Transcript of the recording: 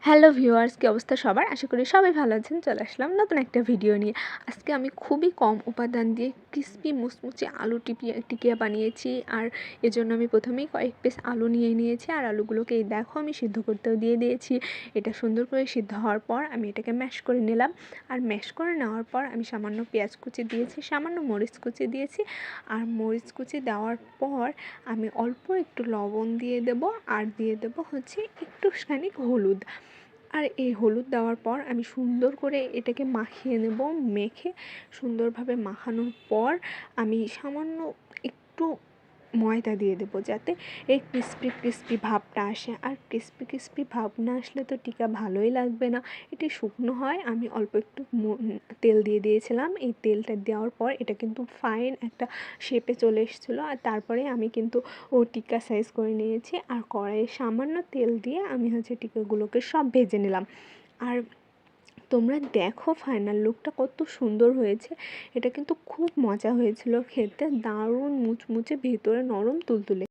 Hello viewers, কি অবস্থা সবার? আশা করি সবাই ভালো আছেন। চলে আসলাম নতুন একটা ভিডিও নিয়ে। আজকে আমি খুবই কম উপাদান দিয়ে ক্রিসপি মুচমুচে আলু টিকিয়া বানিয়েছি। আর এজন্য আমি প্রথমেই কয়েক পিস আলু নিয়ে নিয়েছি, আর আলুগুলোকে এই দেখো আমি সিদ্ধ করতেও দিয়ে দিয়েছি। এটা সুন্দর করে সিদ্ধ হওয়ার পর আমি এটাকে ম্যাশ করে নিলাম। আর ম্যাশ করে নেওয়ার পর আমি সামান্য পেঁয়াজ কুচি দিয়েছি, সামান্য মরিচ কুচি দিয়েছি। আর মরিচ কুচি দেওয়ার পর আমি অল্প একটু লবণ দিয়ে দেব, আর দিয়ে দেব হচ্ছে একটুখানি হলুদ। আর এই হলুদ দেওয়ার পর আমি সুন্দর করে এটাকে মাখিয়ে নেব। মেখে সুন্দরভাবে মাখানোর পর আমি সামান্য একটু ময়দা দিয়ে দেবো, যাতে এই ক্রিস্পি ভাবটা আসে। আর ক্রিস্পি ভাব না আসলে তো টিকা ভালোই লাগবে না। এটি শুকনো হয়। আমি অল্প একটু তেল দিয়ে দিয়েছিলাম। এই তেলটা দেওয়ার পর এটা কিন্তু ফাইন একটা শেপে চলে এসেছিলো। আর তারপরে আমি কিন্তু টিকা সাইজ করে নিয়েছি। আর কড়াইয়ে সামান্য তেল দিয়ে আমি হচ্ছে টিকাগুলোকে সব ভেজে নিলাম। আর তোমরা দেখো ফাইনাল লুকটা কত সুন্দর হয়েছে। এটা কিন্তু খুব মজা হয়েছিল খেতে, দারুণ মুচমুচে, ভেতরে নরম তুলতুলে।